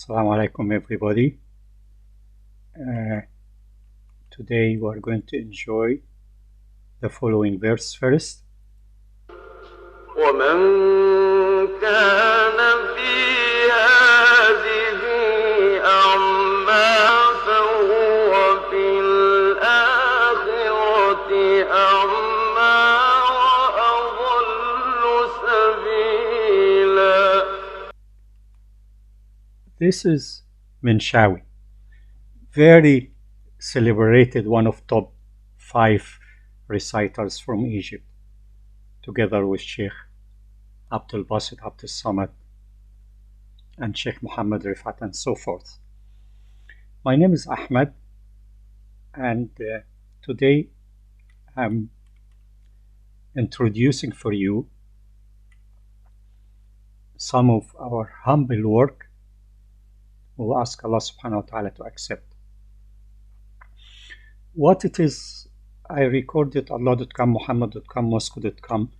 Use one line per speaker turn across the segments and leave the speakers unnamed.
Assalamu alaikum everybody. Today we are going to enjoy the following verse first.
ومن كان في هذه أعمى فهو في الآخرة أعمى وأضل سبيلا.
This is Minshawi, very celebrated, one of top 5 reciters from Egypt, together with Sheikh Abdul Basit Abdul Samad and Sheikh Muhammad Rifat and so forth. My name is Ahmad, and today I'm introducing for you some of our humble work. We'll ask Allah subhanahu wa ta'ala to accept. What it is, I recorded Allah.com, Muhammad.com, Moscow.com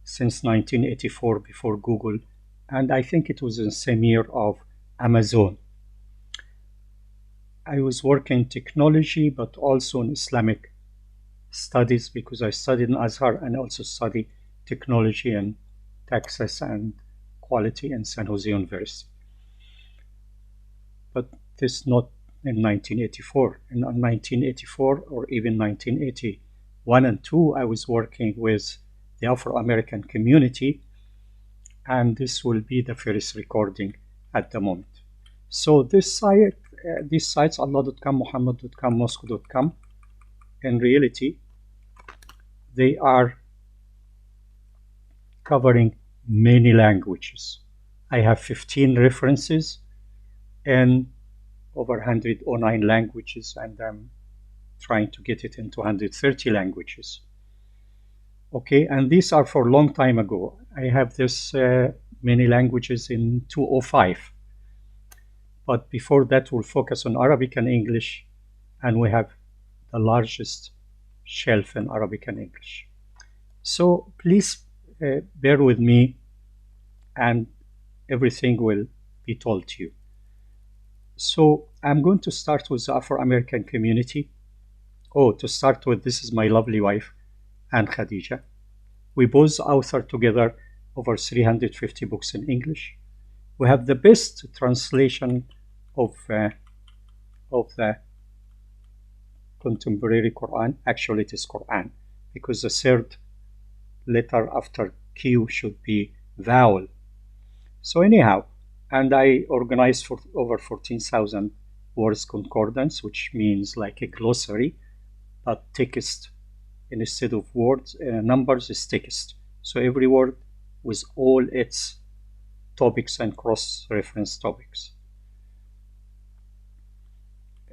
since 1984 before Google, and I think it was in the same year of Amazon. I was working in technology but also in Islamic studies because I studied in Azhar and also study technology in Texas and quality in San Jose University. But this is not in 1984. In 1984 or even 1981 and 2, I was working with the Afro-American community, and this will be the first recording at the moment. So this site, these sites, Allah.com, Muhammad.com, Moscow.com, in reality, they are covering many languages. I have 15 references in over 109 languages, and I'm trying to get it into 130 languages. Okay, and these are for a long time ago. I have this many languages in 205. But before that, we'll focus on Arabic and English, and we have the largest shelf in Arabic and English. So please bear with me, and everything will be told to you. So I'm going to start with the Afro-American community. Oh, to start with, this is my lovely wife, Anne Khadija. We both author together over 350 books in English. We have the best translation of the contemporary Quran. Actually, it is Quran, because the third letter after Q should be vowel. So anyhow, and I organized for over 14,000 words concordance, which means like a glossary, but text instead of words, numbers is text. So every word with all its topics and cross-reference topics.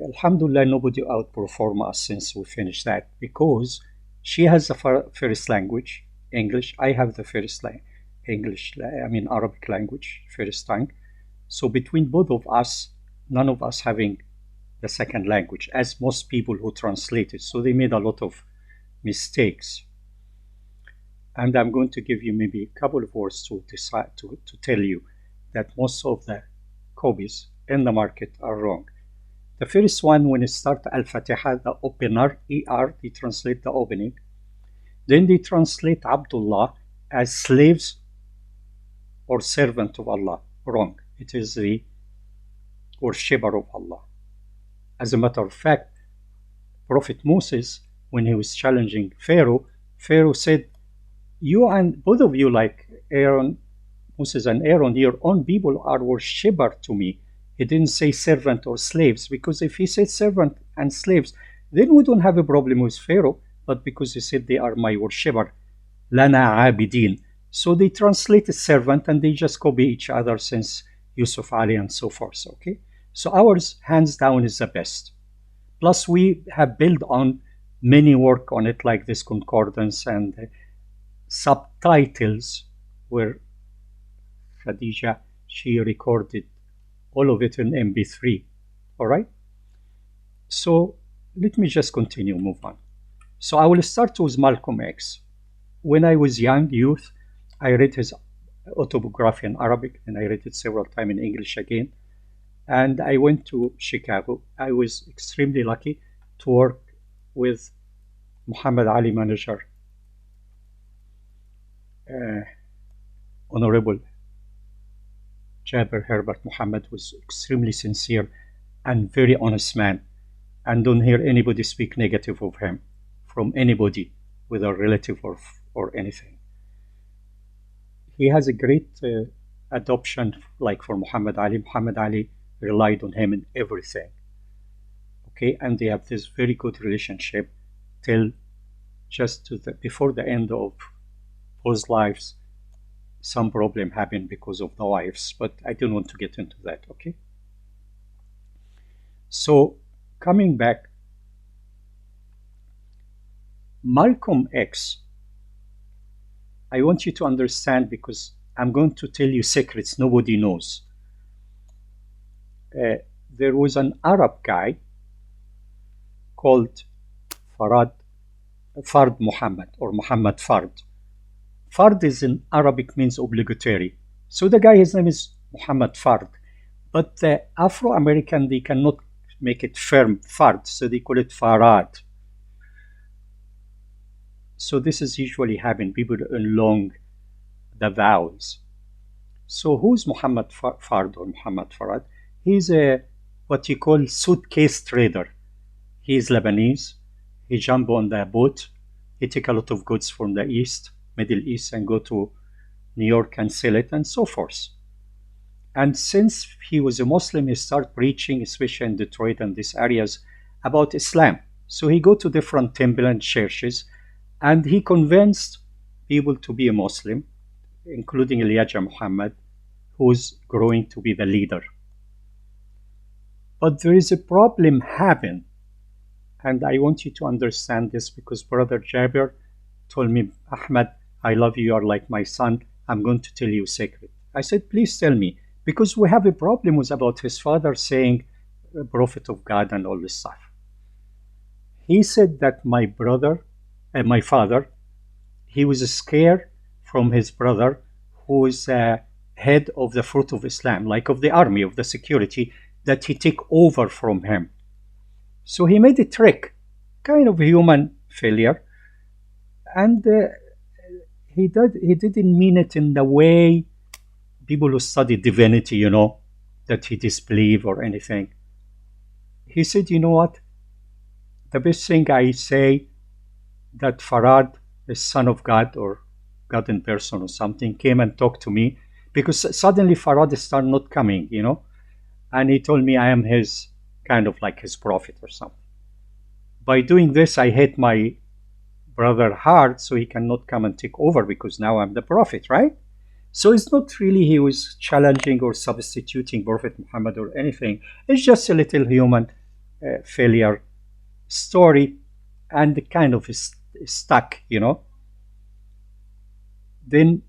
Alhamdulillah, nobody outperformed us since we finished that, because she has the first language, English. I have the first Arabic language, first tongue. So between both of us, none of us having the second language, as most people who translated. So they made a lot of mistakes. And I'm going to give you maybe a couple of words to tell you that most of the copies in the market are wrong. The first one, when it starts Al-Fatiha, the opener, ER, they translate the opening. Then they translate Abdullah as slaves or servant of Allah. Wrong. It is the worshipper of Allah. As a matter of fact, Prophet Moses, when he was challenging Pharaoh, Pharaoh said, you and both of you, like Aaron, Moses and Aaron, your own people are worshipper to me. He didn't say servant or slaves, because if he said servant and slaves, then we don't have a problem with Pharaoh, but because he said they are my worshipper, lana abidin. So they translated servant and they just copy each other since Yusuf Ali and so forth, okay? So ours, hands down, is the best. Plus we have built on many work on it, like this concordance and subtitles, where Khadija, she recorded all of it in MP3, all right? So let me just continue, move on. So I will start with Malcolm X. When I was young, youth, I read his autobiography in Arabic, and I read it several times in English again. And I went to Chicago. I was extremely lucky to work with Muhammad Ali manager, uh, Honorable Jabir Herbert Muhammad, was extremely sincere and very honest man, and don't hear anybody speak negative of him from anybody, whether relative or anything. He has a great adoption, like for Muhammad Ali. Muhammad Ali relied on him in everything. Okay, and they have this very good relationship till just to before the end of both lives. Some problem happened because of the wives, but I don't want to get into that. Okay, so coming back, Malcolm X, I want you to understand, because I'm going to tell you secrets nobody knows. There was an Arab guy called Fard Muhammad, or Muhammad Fard. Fard is in Arabic means obligatory. So the guy, his name is Muhammad Fard. But the Afro-American, they cannot make it firm Fard, so they call it Farad. So this is usually happen. People elong the vowels. So who's Muhammad Fard or Muhammad Farad? He's a what you call suitcase trader. He is Lebanese. He jump on the boat. He take a lot of goods from the East, Middle East, and go to New York and sell it, and so forth. And since he was a Muslim, he started preaching, especially in Detroit and these areas, about Islam. So he go to different temples and churches, and he convinced people to be a Muslim, including Elijah Muhammad, who's growing to be the leader. But there is a problem happen, and I want you to understand this, because Brother Jabir told me, Ahmad, I love you, you are like my son. I'm going to tell you a secret. I said, please tell me, because we have a problem with about his father saying prophet of God and all this stuff. He said that my father, he was scared from his brother, who is head of the Fruit of Islam, like of the army, of the security, that he take over from him. So he made a trick, kind of human failure, and he didn't mean it in the way people who study divinity, that he disbelieve or anything. He said, you know what? The best thing I say that Farad, the son of God or God in person or something, came and talked to me, because suddenly Farad started not coming, and he told me I am his kind of like his prophet or something. By doing this, I hate my brother hard, so he cannot come and take over, because now I'm the prophet, right? So it's not really he was challenging or substituting Prophet Muhammad or anything. It's just a little human failure story, and kind of stuck, Then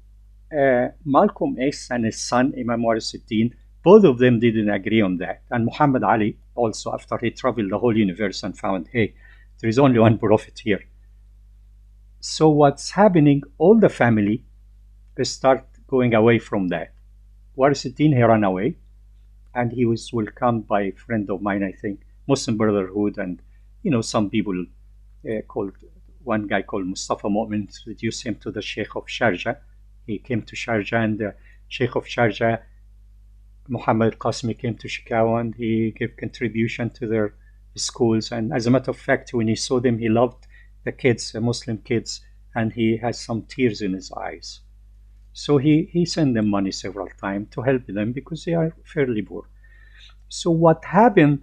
Malcolm X and his son Imam Warith, both of them didn't agree on that. And Muhammad Ali also, after he traveled the whole universe and found, hey, there is only one prophet here. So what's happening, all the family start going away from that. Warith, he ran away, and he was welcomed by a friend of mine, I think, Muslim Brotherhood, and some people called, one guy called Mustafa Mu'min introduced him to the Sheikh of Sharjah. He came to Sharjah, and the Sheikh of Sharjah, Muhammad Qasmi, came to Chicago, and he gave contribution to their schools. And as a matter of fact, when he saw them, he loved the kids, the Muslim kids, and he has some tears in his eyes. So he sent them money several times to help them, because they are fairly poor. So what happened,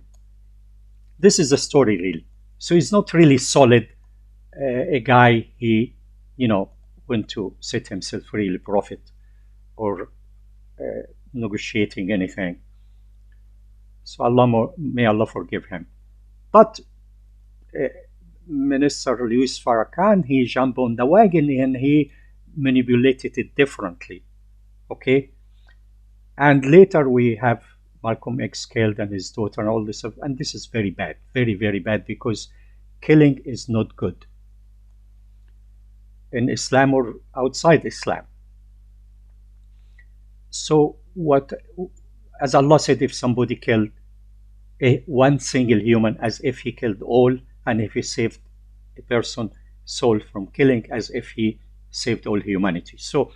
this is a story really. So it's not really solid. A guy, he, went to set himself really prophet or negotiating anything. So may Allah forgive him. But Minister Louis Farrakhan, he jumped on the wagon and he manipulated it differently. Okay? And later we have Malcolm X killed and his daughter and all this stuff. And this is very bad, very, very bad, because killing is not good in Islam or outside Islam. So what as Allah said, if somebody killed one single human, as if he killed all, and if he saved a person soul from killing, as if he saved all humanity. So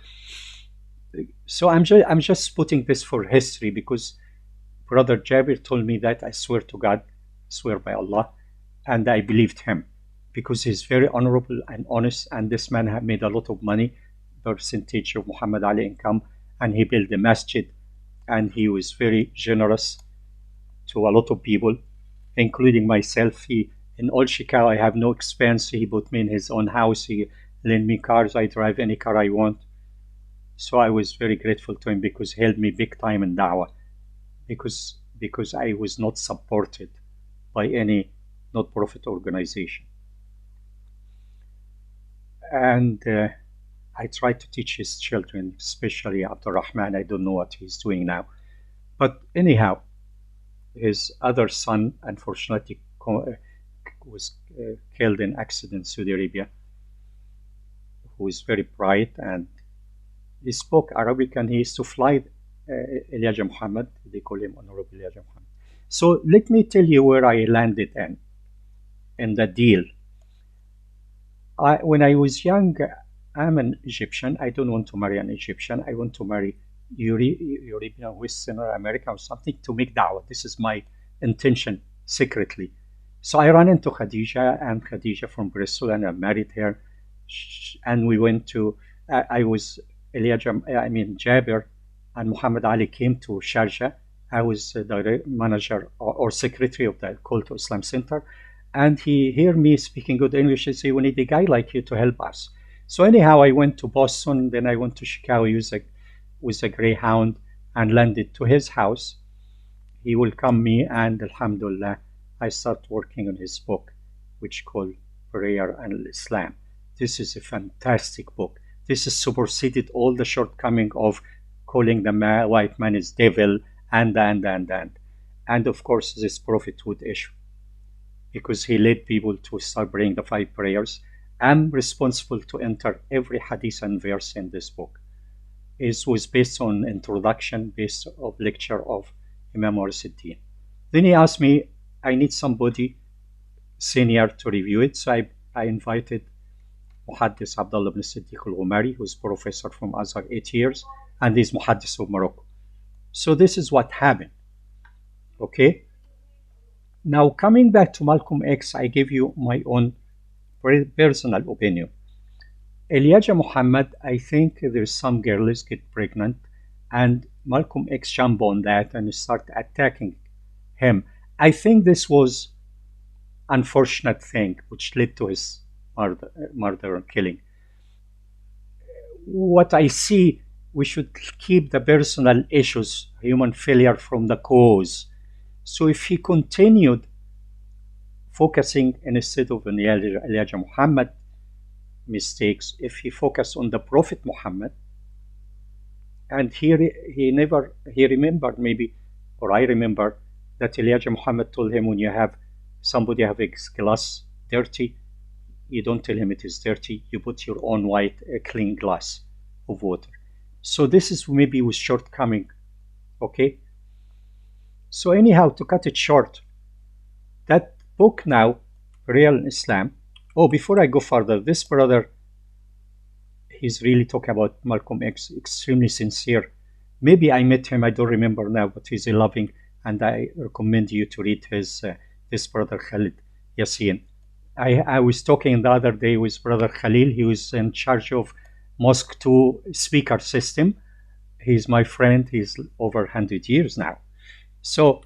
I'm just putting this for history, because Brother Jabir told me that. I swear to God, swear by Allah, and I believed him, because he's very honorable and honest, and this man had made a lot of money, percentage of Muhammad Ali income, and he built a masjid, and he was very generous to a lot of people, including myself. He, in all Chicago, I have no expense. He put me in his own house. He lent me cars. I drive any car I want. So I was very grateful to him, because he helped me big time in da'wah, because I was not supported by any not-profit organization. And I tried to teach his children, especially Abdul Rahman. I don't know what he's doing now. But anyhow, his other son, unfortunately, was killed in accident in Saudi Arabia, who is very bright, and he spoke Arabic, and he used to fly Elijah Muhammad. They call him Honorable Elijah Muhammad. So let me tell you where I landed in the deal. When I was young, I'm an Egyptian. I don't want to marry an Egyptian. I want to marry European, Western, or American, or something, to make da'wah. This is my intention secretly. So I ran into Khadija, and Khadija from Bristol, and I married her. And we went to, Jabir and Muhammad Ali came to Sharjah. I was the manager or secretary of the Call to Islam Center. And he heard me speaking good English. He said, we need a guy like you to help us. So anyhow, I went to Boston, then I went to Chicago with a Greyhound, and landed to his house. He welcomed me, and alhamdulillah, I started working on his book, which called Prayer and Islam. This is a fantastic book. This has superseded all the shortcoming of calling the white man is devil, and. And of course, this prophethood issue, because he led people to start praying the 5 prayers. I'm responsible to enter every hadith and verse in this book. It was based on introduction, based on lecture of Imam Warith Deen. Then he asked me, I need somebody senior to review it. So I invited Muhaddis Abdullah ibn Siddiq al-Ghumari, who's professor from Azhar 8 years, and he's Muhaddis of Morocco. So this is what happened. Okay? Now, coming back to Malcolm X, I give you my own personal opinion. Elijah Muhammad, I think there's some girls get pregnant, and Malcolm X jumped on that and started attacking him. I think this was unfortunate thing which led to his murder and killing. What I see, we should keep the personal issues, human failure, from the cause. So if he continued focusing instead of on Elijah Muhammad mistakes, if he focused on the Prophet Muhammad, and he remembered maybe, or I remember, that Elijah Muhammad told him, when you have somebody have a glass dirty, you don't tell him it is dirty, you put your own white clean glass of water. So this is maybe with shortcoming. Okay, so anyhow, to cut it short, that book now, Real Islam. Oh, before I go further, this brother, he's really talking about Malcolm X, extremely sincere. Maybe I met him, I don't remember now, but he's a loving, and I recommend you to read his this brother Khalid Yassin. I was talking the other day with brother Khalil. He was in charge of Mosque 2 speaker system. He's my friend. He's over 100 years now. So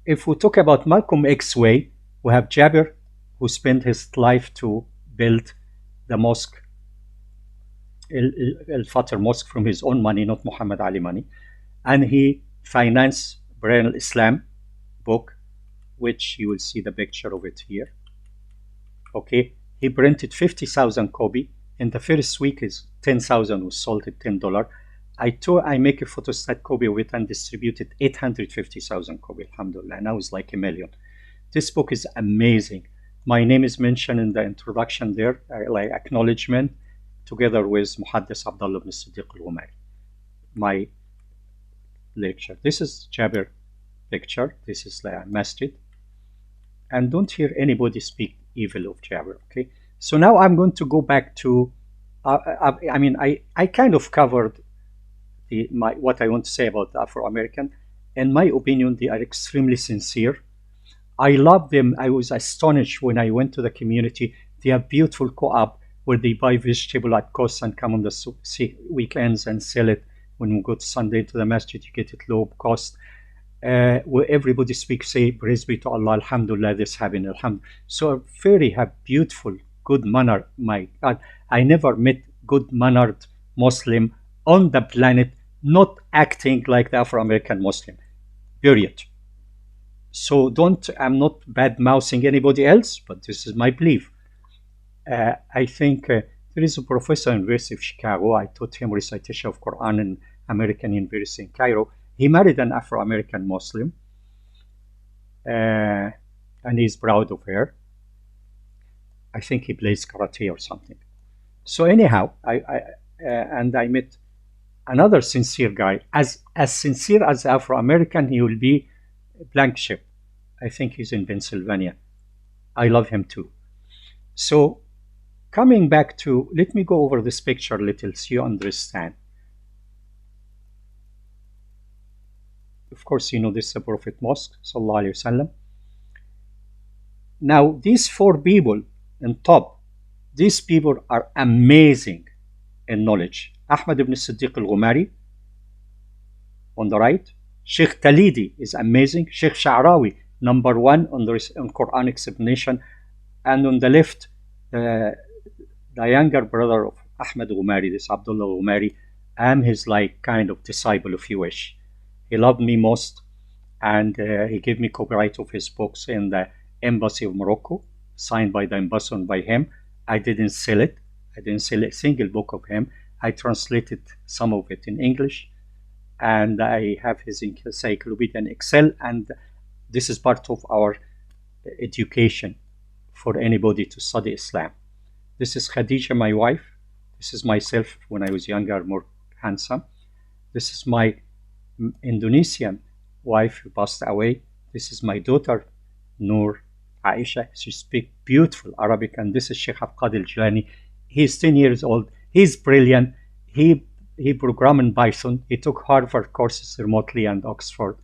if we talk about Malcolm X way, we have Jabir, who spent his life to build the mosque, Al-Fatr Mosque, from his own money, not Muhammad Ali money. And he financed Prayer and Islam book, which you will see the picture of it here. Okay, he printed 50,000 copy. In the first week, 10,000 was sold at $10. I make a photostat copy of it and distributed 850,000 copy, alhamdulillah. Now it's like 1 million. This book is amazing. My name is mentioned in the introduction there, like acknowledgement, together with Muhaddis Abdullah ibn Siddiq al-Ghumari. My lecture. This is Jabir lecture. This is the masjid. And don't hear anybody speak evil of Jabir, okay? So now I'm going to go back to, I kind of covered what I want to say about the Afro-American. In my opinion, they are extremely sincere. I love them. I was astonished when I went to the community. They have beautiful co-op where they buy vegetable at cost and come on the weekends and sell it. When we go to Sunday to the masjid, you get it low cost. Where everybody speaks, say, praise be to Allah, alhamdulillah, this happened, alhamdulillah. So very have beautiful, good manner. My God, I never met good mannered Muslim on the planet not acting like the Afro-American Muslim, period. So I'm not bad mouthing anybody else, but this is my belief. I think there is a professor in University of Chicago. I taught him recitation of Quran in American University in Cairo. He married an Afro-American Muslim, and he's proud of her. I think he plays karate or something. So anyhow, I met another sincere guy, as sincere as Afro-American. He will be Blankenship. I think he's in Pennsylvania. I love him too. So coming back to, let me go over this picture a little so you understand. Of course, you know this is the Prophet Mosque, Sallallahu Alaihi Wasallam. Now, these four people on top, these people are amazing in knowledge. Ahmad ibn Siddiq al-Ghumari on the right. Sheikh Talidi is amazing. Sheikh Sha'rawi, number one on Quran explanation. And on the left, the younger brother of Ahmad Ghumari, this Abdullah Ghumari. I'm his kind of disciple, if you wish. He loved me most, and he gave me copyright of his books in the Embassy of Morocco, signed by the ambassador and by him. I didn't sell it. I didn't sell a single book of him. I translated some of it in English, and I have his encyclopedia in Excel, and this is part of our education for anybody to study Islam. This is Khadija, my wife. This is myself when I was younger, more handsome. This is my Indonesian wife who passed away. This is my daughter, Noor Aisha. She speaks beautiful Arabic. And this is Sheikh Hafqad al-Jilani. He's 10 years old. He's brilliant. He programmed in Python. He took Harvard courses remotely and Oxford,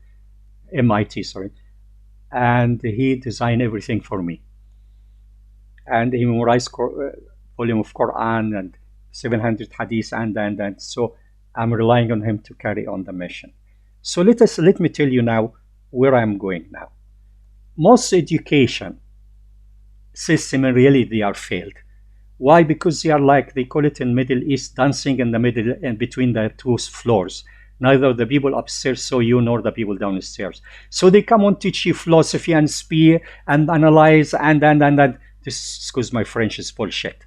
MIT, sorry. And he designed everything for me. And he memorized volume of Quran and 700 hadith and so I'm relying on him to carry on the mission. So let me tell you now where I'm going now. Most education system in reality they are failed. Why? Because they are they call it in Middle East, dancing in the middle and between the two floors. Neither the people upstairs saw you nor the people downstairs. So they come on teach you philosophy and spear and analyze and this, excuse my French, is bullshit.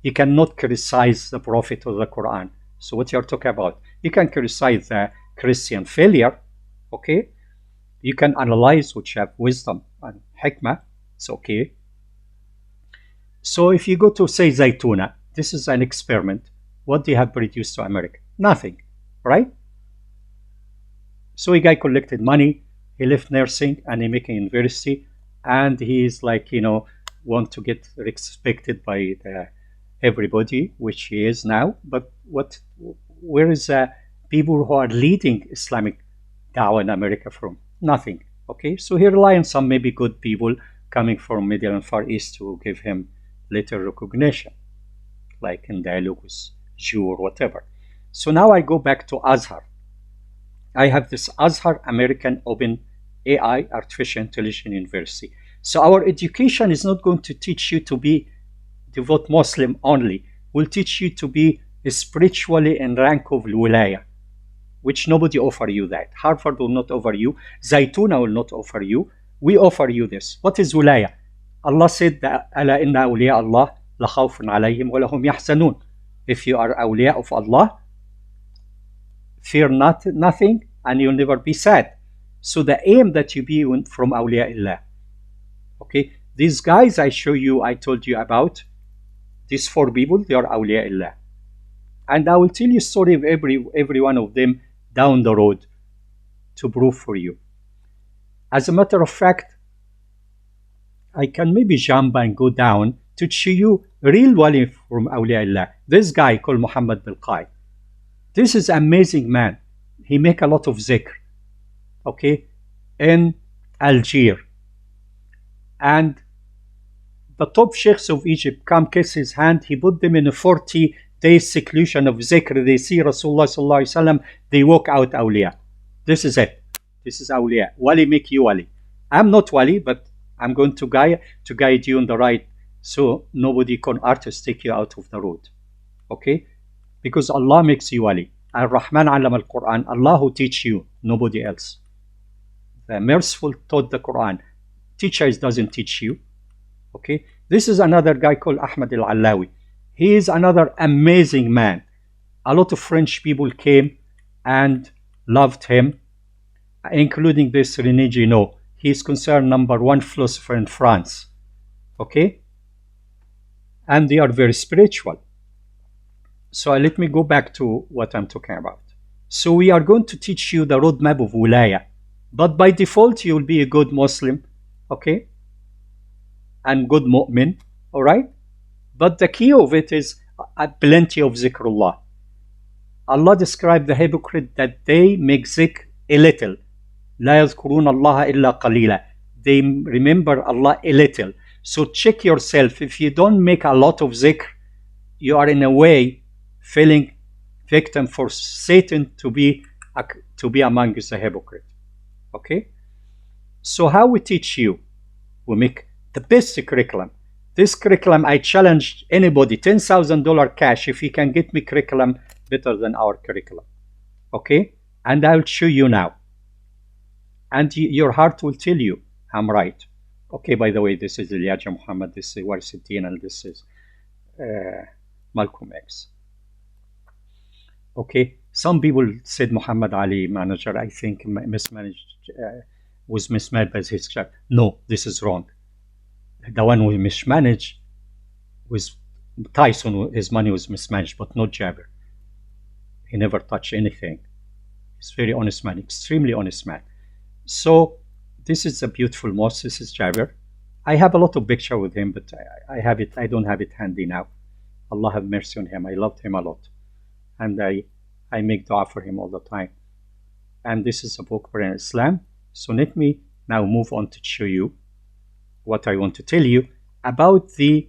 You cannot criticize the Prophet or the Quran. So what you're talking about? You can criticize the Christian failure, okay? You can analyze which have wisdom and hikmah, it's okay. So if you go to, say, Zaytuna, this is an experiment. What they have produced to America? Nothing, right? So a guy collected money, he left nursing and he making university, and he's want to get respected by everybody, which he is now. But where is people who are leading Islamic da'wah in America from? Nothing. Okay, so he relies on some maybe good people coming from Middle and Far East to give him later recognition, like in dialogue with Jew or whatever. So now I go back to Azhar. I have this Azhar American Open AI Artificial Intelligence University. So our education is not going to teach you to be devout Muslim only. We'll teach you to be spiritually in rank of wilaya, which nobody offer you that. Harvard will not offer you. Zaytuna will not offer you. We offer you this. What is wilaya? Allah said, "Ala inna awliya Allah la khawfun alayhim wa lahum yahzanun." If you are awliya of Allah, fear nothing and you'll never be sad. So the aim that you be from awliya illah. Okay, these guys I told you about, these four people, they are awliya illah. And I will tell you a story of every one of them down the road. to prove for you. As a matter of fact, I can maybe jump and go down to show you real wali from Awliya Allah. This guy called Muhammad Bilqai. This is amazing man. He make a lot of zikr, okay, in Algiers. And the top sheikhs of Egypt come kiss his hand. He put them in a 40-day seclusion of zikr. They see Rasulullah sallallahu alaihi wasallam. They walk out awliya. This is it. This is awliya. Wali make you wali. I'm not wali, but I'm going to guide you on the right, so nobody can artist take you out of the road. Okay? Because Allah makes you wali. Ar-Rahman alam al-Quran. Allah who teach you, nobody else. The merciful taught the Quran. Teachers doesn't teach you. Okay? This is another guy called Ahmad al-Allawi. He is another amazing man. A lot of French people came and loved him, including this René Guénon. He is considered #1 philosopher in France. Okay? And they are very spiritual. So let me go back to what I'm talking about. So we are going to teach you the roadmap of wilaya. But by default, you will be a good Muslim. Okay? And good mu'min. Alright? But the key of it is plenty of zikrullah. Allah described the hypocrite that they make zikr a little. لا يذكرون الله إلا قليلا. They remember Allah a little. So check yourself. If you don't make a lot of zikr, you are in a way falling victim for Satan to be among the hypocrite. Okay? So how we teach you? We make the best curriculum. This curriculum, I challenge anybody, $10,000 cash if you can get me curriculum better than our curriculum. Okay? And I'll show you now. And your heart will tell you, I'm right. Okay, by the way, this is Elijah Muhammad, this is Warith, Deen, and this is Malxom X. Okay, some people said Muhammad Ali, manager, I think was mismanaged by his child. No, this is wrong. The one who mismanaged was Tyson, his money was mismanaged, but not Jabir. He never touched anything. He's a very honest man, extremely honest man. So this is a beautiful mosque. This is Jabir. I have a lot of picture with him, but I don't have it handy now. Allah have mercy on him. I loved him a lot, and I make dua for him all the time. And this is a book for Islam. So let me now move on to show you what I want to tell you about the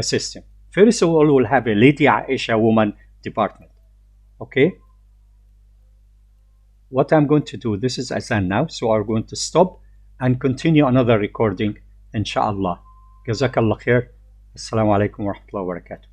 system. First of all, we'll have a Lady Aisha woman department. Okay? What I'm going to do, this is Azan now, so I'm going to stop and continue another recording, inshallah. Jazakallah khair. Assalamu alaikum wa rahmatullahi wa barakatuh.